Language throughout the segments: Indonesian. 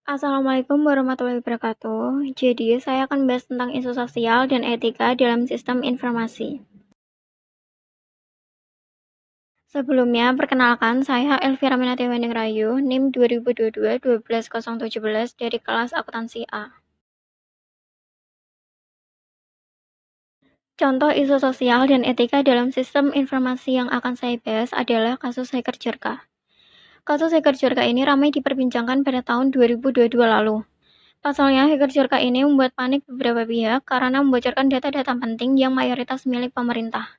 Assalamualaikum warahmatullahi wabarakatuh. Jadi, saya akan bahas tentang isu sosial dan etika dalam sistem informasi. Sebelumnya, perkenalkan saya Elvira Minati Rayu, NIM 2022-12017 dari kelas akuntansi A. Contoh isu sosial dan etika dalam sistem informasi yang akan saya bahas adalah kasus hacker Jurka. Kasus hacker Jurka ini ramai diperbincangkan pada tahun 2022 lalu. Pasalnya, hacker Jurka ini membuat panik beberapa pihak karena membocorkan data-data penting yang mayoritas milik pemerintah.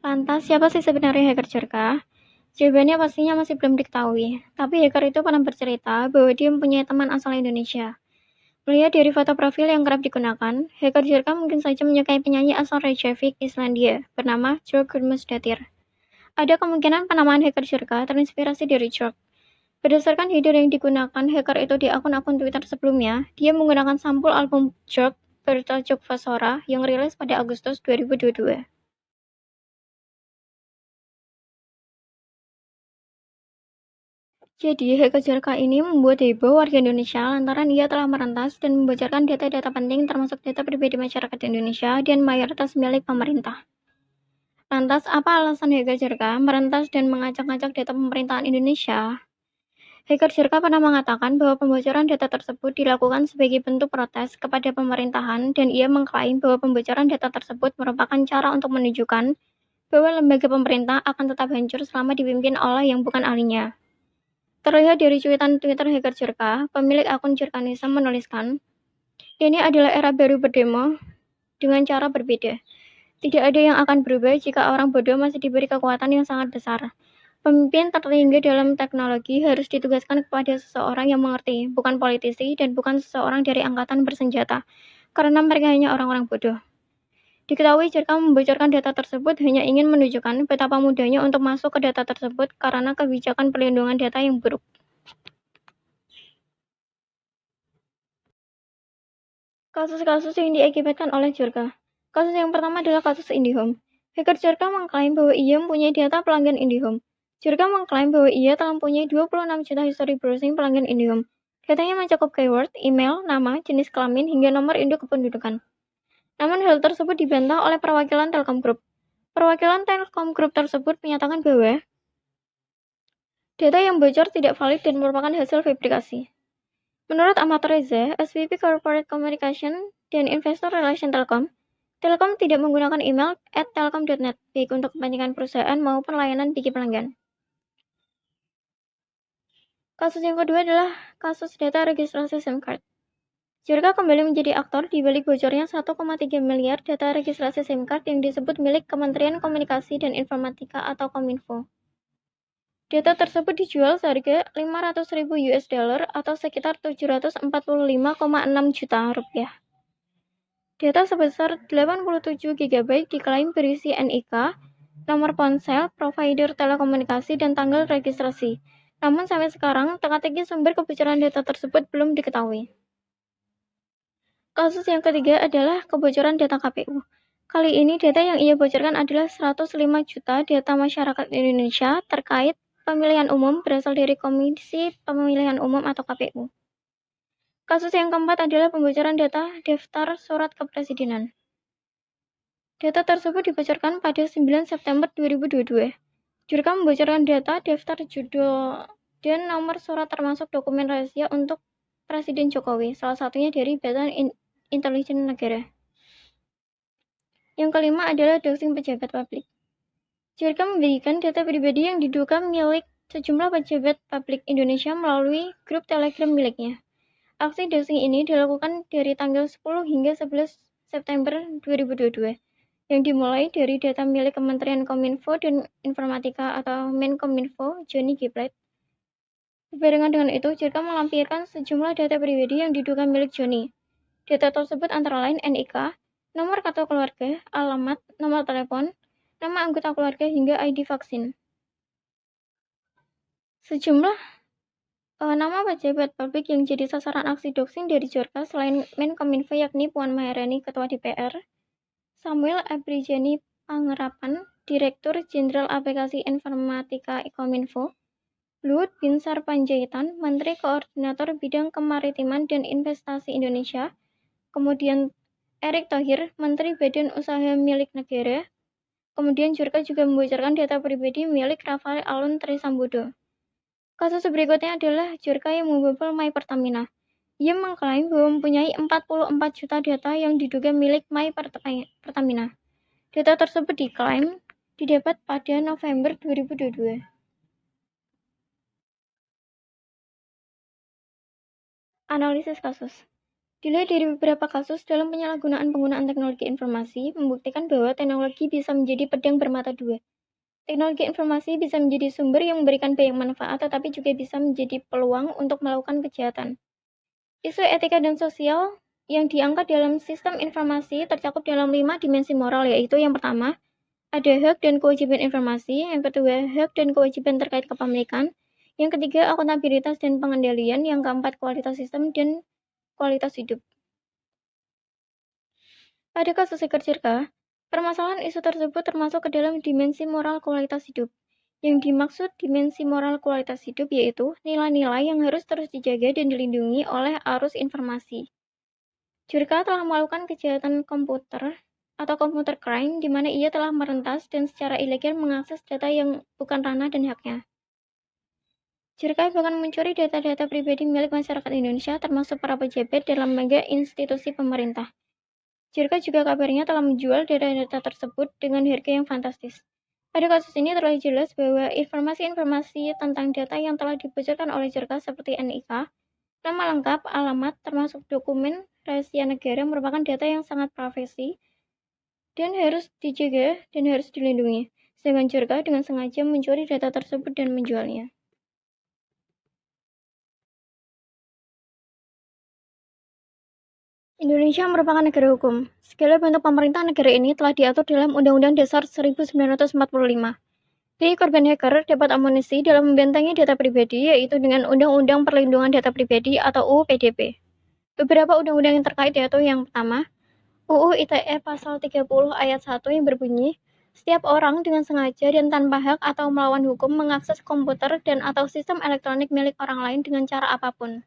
Lantas, siapa sih sebenarnya hacker Jurka? Jawabannya pastinya masih belum diketahui, tapi hacker itu pernah bercerita bahwa dia mempunyai teman asal Indonesia. Melihat dari foto profil yang kerap digunakan, hacker Jurka mungkin saja menyukai penyanyi asal Reykjavik, Islandia, bernama Jorg Gudmundsdóttir. Ada kemungkinan penamaan hacker Jurka terinspirasi dari Jorg. Berdasarkan header yang digunakan hacker itu di akun-akun Twitter sebelumnya, dia menggunakan sampul album Jorg bertajuk Vasora yang rilis pada Agustus 2022. Jadi, hacker Jurka ini membuat heboh warga Indonesia lantaran ia telah merentas dan membocorkan data-data penting termasuk data pribadi masyarakat Indonesia dan mayoritas milik pemerintah. Lantas, apa alasan hacker Jurka merentas dan mengacak-acak data pemerintahan Indonesia? Hacker Jurka pernah mengatakan bahwa pembocoran data tersebut dilakukan sebagai bentuk protes kepada pemerintahan dan ia mengklaim bahwa pembocoran data tersebut merupakan cara untuk menunjukkan bahwa lembaga pemerintah akan tetap hancur selama dipimpin oleh yang bukan ahlinya. Terlihat dari cuitan Twitter hacker Jurka, pemilik akun Jurkanism menuliskan, "Ini adalah era baru berdemo dengan cara berbeda. Tidak ada yang akan berubah jika orang bodoh masih diberi kekuatan yang sangat besar. Pemimpin tertinggi dalam teknologi harus ditugaskan kepada seseorang yang mengerti, bukan politisi dan bukan seseorang dari angkatan bersenjata, karena mereka hanya orang-orang bodoh." Diketahui Jurka membocorkan data tersebut hanya ingin menunjukkan betapa mudahnya untuk masuk ke data tersebut karena kebijakan perlindungan data yang buruk. Kasus-kasus yang diakibatkan oleh Jurka. Kasus yang pertama adalah kasus IndiHome. Hacker Jurka mengklaim bahwa ia mempunyai data pelanggan IndiHome. Jurka mengklaim bahwa ia telah mempunyai 26 juta histori browsing pelanggan IndiHome. Datanya mencakup keyword, email, nama, jenis kelamin, hingga nomor induk kependudukan. Namun hal tersebut dibantah oleh perwakilan Telkom Group. Perwakilan Telkom Group tersebut menyatakan bahwa data yang bocor tidak valid dan merupakan hasil fabrikasi. Menurut Ahmad Reza, SVP Corporate Communication dan Investor Relation Telkom, Telkom tidak menggunakan email @telkom.net baik untuk kepentingan perusahaan maupun layanan bagi pelanggan. Kasus yang kedua adalah kasus data registrasi SIM card. Jurka kembali menjadi aktor di balik bocornya 1,3 miliar data registrasi SIM card yang disebut milik Kementerian Komunikasi dan Informatika atau Kominfo. Data tersebut dijual seharga 500.000 US dollar atau sekitar 745,6 juta rupiah. Data sebesar 87 GB diklaim berisi NIK, nomor ponsel, provider telekomunikasi, dan tanggal registrasi. Namun sampai sekarang, teka-teki sumber kebocoran data tersebut belum diketahui. Kasus yang ketiga adalah kebocoran data KPU. Kali ini data yang ia bocorkan adalah 105 juta data masyarakat Indonesia terkait pemilihan umum berasal dari Komisi Pemilihan Umum atau KPU. Kasus yang keempat adalah pembocoran data daftar surat kepresidenan. Data tersebut dibocorkan pada 9 September 2022. Jurka membocorkan data daftar judul dan nomor surat termasuk dokumen rahasia untuk Presiden Jokowi, salah satunya dari Badan Intelijen Negara. Yang kelima adalah doxing pejabat publik. Jurka membagikan data pribadi yang diduga milik sejumlah pejabat publik Indonesia melalui grup Telegram miliknya. Aksi doxing ini dilakukan dari tanggal 10 hingga 11 September 2022, yang dimulai dari data milik Kementerian Kominfo dan Informatika atau Menkominfo, Johnny G. Plate. Berbarengan dengan itu, Jurka melampirkan sejumlah data pribadi yang diduga milik Johnny. Data tersebut antara lain NIK, nomor kartu keluarga, alamat, nomor telepon, nama anggota keluarga, hingga ID vaksin. Sejumlah nama pejabat publik yang jadi sasaran aksi doxing dari Jurka selain Menkominfo yakni Puan Maharani, Ketua DPR, Samuel Abrijani Pangerapan, Direktur Jenderal Aplikasi Informatika Kominfo, Luhut Binsar Panjaitan, Menteri Koordinator Bidang Kemaritiman dan Investasi Indonesia. Kemudian Erick Thohir, Menteri Badan Usaha Milik Negara. Kemudian Jurka juga membocorkan data pribadi milik Rafael Alun Trisambodo. Kasus berikutnya adalah Jurka yang membobol My Pertamina. Ia mengklaim bahwa mempunyai 44 juta data yang diduga milik My Pertamina. Data tersebut diklaim didapat pada November 2022. Analisis kasus. Dilihat dari beberapa kasus dalam penyalahgunaan penggunaan teknologi informasi, membuktikan bahwa teknologi bisa menjadi pedang bermata dua. Teknologi informasi bisa menjadi sumber yang memberikan banyak manfaat, tetapi juga bisa menjadi peluang untuk melakukan kejahatan. Isu etika dan sosial yang diangkat dalam sistem informasi tercakup dalam 5 dimensi moral, yaitu yang pertama, ada hak dan kewajiban informasi, yang kedua, hak dan kewajiban terkait kepemilikan, yang ketiga, akuntabilitas dan pengendalian, yang keempat, kualitas sistem dan kualitas hidup. Pada kasus Hacker Jirka, permasalahan isu tersebut termasuk ke dalam dimensi moral kualitas hidup. Yang dimaksud dimensi moral kualitas hidup yaitu nilai-nilai yang harus terus dijaga dan dilindungi oleh arus informasi. Jurka telah melakukan kejahatan komputer atau computer crime di mana ia telah merentas dan secara ilegal mengakses data yang bukan ranah dan haknya. Jurka bahkan mencuri data-data pribadi milik masyarakat Indonesia termasuk para pejabat dan lembaga institusi pemerintah. Jurka juga kabarnya telah menjual data-data tersebut dengan harga yang fantastis. Pada kasus ini terlihat jelas bahwa informasi-informasi tentang data yang telah dibocorkan oleh Jurka seperti NIK, nama lengkap, alamat, termasuk dokumen rahasia negara merupakan data yang sangat privasi dan harus dijaga dan harus dilindungi. Sedangkan Jurka dengan sengaja mencuri data tersebut dan menjualnya. Indonesia merupakan negara hukum. Segala bentuk pemerintah negara ini telah diatur dalam Undang-Undang Dasar 1945. Bagi korban hacker dapat amunisi dalam membentengi data pribadi, yaitu dengan Undang-Undang Perlindungan Data Pribadi atau UU PDP. Beberapa undang-undang yang terkait yaitu yang pertama, UU ITE Pasal 30 Ayat 1 yang berbunyi, setiap orang dengan sengaja dan tanpa hak atau melawan hukum mengakses komputer dan atau sistem elektronik milik orang lain dengan cara apapun.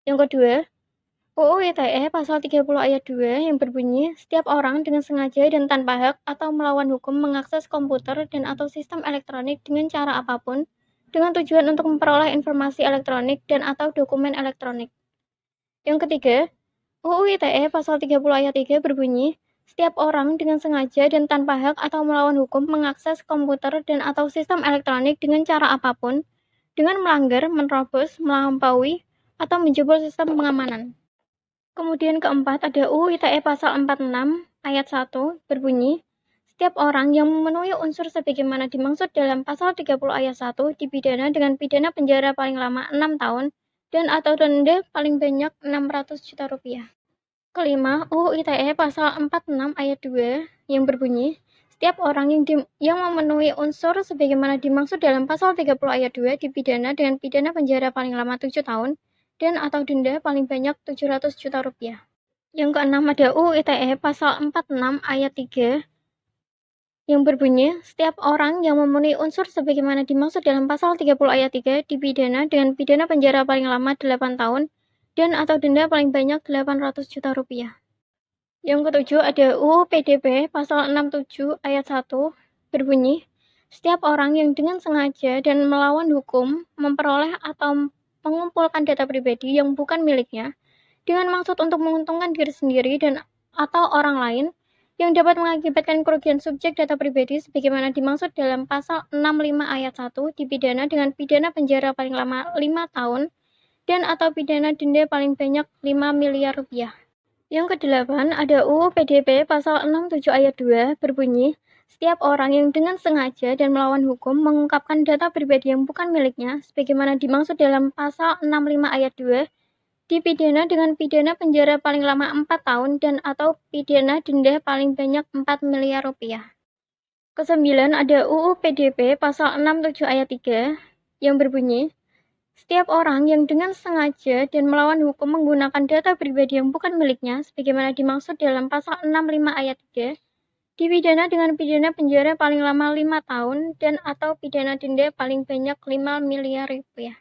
Yang kedua, UU ITE Pasal 30 Ayat 2 yang berbunyi, setiap orang dengan sengaja dan tanpa hak atau melawan hukum mengakses komputer dan atau sistem elektronik dengan cara apapun, dengan tujuan untuk memperoleh informasi elektronik dan atau dokumen elektronik. Yang ketiga, UU ITE Pasal 30 Ayat 3 berbunyi, setiap orang dengan sengaja dan tanpa hak atau melawan hukum mengakses komputer dan atau sistem elektronik dengan cara apapun, dengan melanggar, menerobos, melampaui, atau menjebol sistem pengamanan. Kemudian keempat ada UU ITE Pasal 46 Ayat 1 berbunyi, setiap orang yang memenuhi unsur sebagaimana dimaksud dalam Pasal 30 Ayat 1 dipidana dengan pidana penjara paling lama 6 tahun dan atau denda paling banyak 600 juta rupiah. Kelima, UU ITE Pasal 46 Ayat 2 yang berbunyi, setiap orang yang memenuhi unsur sebagaimana dimaksud dalam Pasal 30 Ayat 2 dipidana dengan pidana penjara paling lama 7 tahun dan atau denda paling banyak 700 juta rupiah. Yang keenam ada UU ITE Pasal 46 Ayat 3 yang berbunyi, setiap orang yang memenuhi unsur sebagaimana dimaksud dalam Pasal 30 Ayat 3 dipidana dengan pidana penjara paling lama 8 tahun dan atau denda paling banyak 800 juta rupiah. Yang ketujuh ada UU PDP Pasal 67 Ayat 1 berbunyi, setiap orang yang dengan sengaja dan melawan hukum memperoleh atau mengumpulkan data pribadi yang bukan miliknya dengan maksud untuk menguntungkan diri sendiri dan atau orang lain yang dapat mengakibatkan kerugian subjek data pribadi sebagaimana dimaksud dalam Pasal 65 Ayat 1 dipidana dengan pidana penjara paling lama 5 tahun dan atau pidana denda paling banyak 5 miliar rupiah. Yang kedelapan ada UU PDP Pasal 67 Ayat 2 berbunyi, setiap orang yang dengan sengaja dan melawan hukum mengungkapkan data pribadi yang bukan miliknya sebagaimana dimaksud dalam Pasal 65 Ayat 2 dipidana dengan pidana penjara paling lama 4 tahun dan atau pidana denda paling banyak 4 miliar rupiah. Kesembilan ada UU PDP Pasal 67 Ayat 3 yang berbunyi, setiap orang yang dengan sengaja dan melawan hukum menggunakan data pribadi yang bukan miliknya sebagaimana dimaksud dalam Pasal 65 Ayat 3 Dipidana dengan pidana penjara paling lama 5 tahun dan atau pidana denda paling banyak 5 miliar rupiah.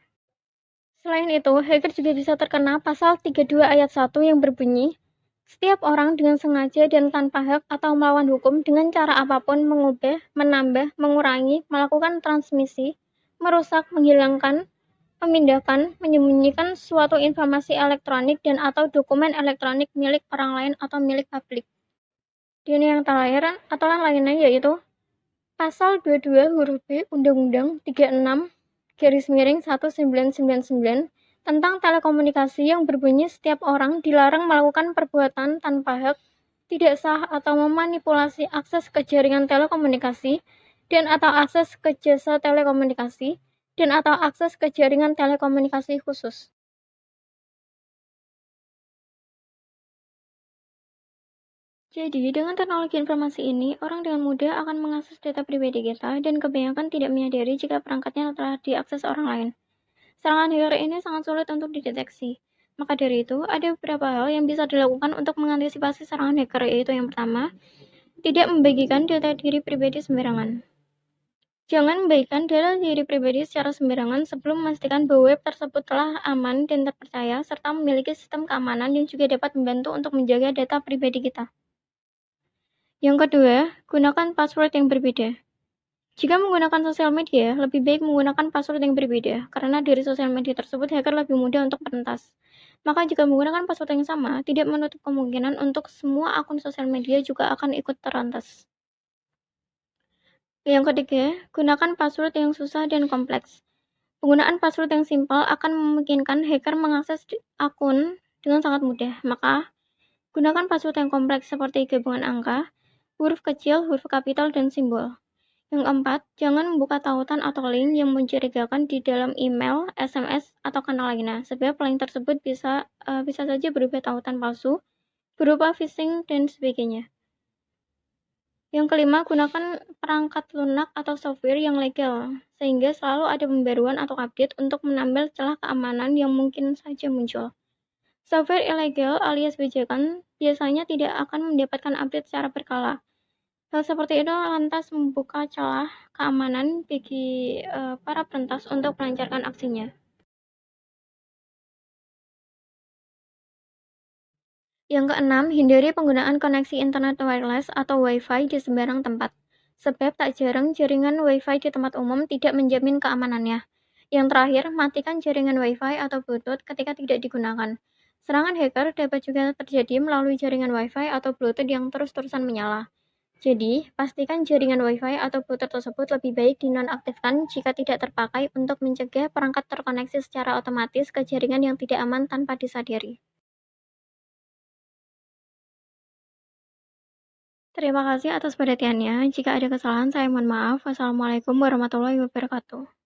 Selain itu, hacker juga bisa terkena pasal 32 ayat 1 yang berbunyi, setiap orang dengan sengaja dan tanpa hak atau melawan hukum dengan cara apapun mengubah, menambah, mengurangi, melakukan transmisi, merusak, menghilangkan, memindahkan, menyembunyikan suatu informasi elektronik dan atau dokumen elektronik milik orang lain atau milik publik. Dan yang terakhir atau lainnya yaitu Pasal 22 huruf B Undang-Undang 36/1999 tentang telekomunikasi yang berbunyi setiap orang dilarang melakukan perbuatan tanpa hak, tidak sah atau memanipulasi akses ke jaringan telekomunikasi dan atau akses ke jasa telekomunikasi dan atau akses ke jaringan telekomunikasi khusus. Jadi, dengan teknologi informasi ini, orang dengan mudah akan mengakses data pribadi kita dan kebanyakan tidak menyadari jika perangkatnya telah diakses orang lain. Serangan hacker ini sangat sulit untuk dideteksi. Maka dari itu, ada beberapa hal yang bisa dilakukan untuk mengantisipasi serangan hacker, yaitu yang pertama, tidak membagikan data diri pribadi sembarangan. Jangan membagikan data diri pribadi secara sembarangan sebelum memastikan bahwa web tersebut telah aman dan terpercaya, serta memiliki sistem keamanan yang juga dapat membantu untuk menjaga data pribadi kita. Yang kedua, gunakan password yang berbeda. Jika menggunakan sosial media, lebih baik menggunakan password yang berbeda, karena dari sosial media tersebut hacker lebih mudah untuk merentas. Maka jika menggunakan password yang sama, tidak menutup kemungkinan untuk semua akun sosial media juga akan ikut terentas. Yang ketiga, gunakan password yang susah dan kompleks. Penggunaan password yang simpel akan memungkinkan hacker mengakses akun dengan sangat mudah. Maka, gunakan password yang kompleks seperti gabungan angka, huruf kecil, huruf kapital, dan simbol. Yang keempat, jangan membuka tautan atau link yang mencurigakan di dalam email, SMS, atau kanal lainnya, sebab link tersebut bisa saja berubah tautan palsu, berupa phishing, dan sebagainya. Yang kelima, gunakan perangkat lunak atau software yang legal, sehingga selalu ada pembaruan atau update untuk menambal celah keamanan yang mungkin saja muncul. Software ilegal alias bajakan biasanya tidak akan mendapatkan update secara berkala. Hal seperti itu lantas membuka celah keamanan bagi para perentas untuk melancarkan aksinya. Yang keenam, hindari penggunaan koneksi internet wireless atau Wi-Fi di sembarang tempat. Sebab tak jarang jaringan Wi-Fi di tempat umum tidak menjamin keamanannya. Yang terakhir, matikan jaringan Wi-Fi atau Bluetooth ketika tidak digunakan. Serangan hacker dapat juga terjadi melalui jaringan Wi-Fi atau Bluetooth yang terus-terusan menyala. Jadi, pastikan jaringan Wi-Fi atau Bluetooth tersebut lebih baik dinonaktifkan jika tidak terpakai untuk mencegah perangkat terkoneksi secara otomatis ke jaringan yang tidak aman tanpa disadari. Terima kasih atas perhatiannya. Jika ada kesalahan, saya mohon maaf. Wassalamualaikum warahmatullahi wabarakatuh.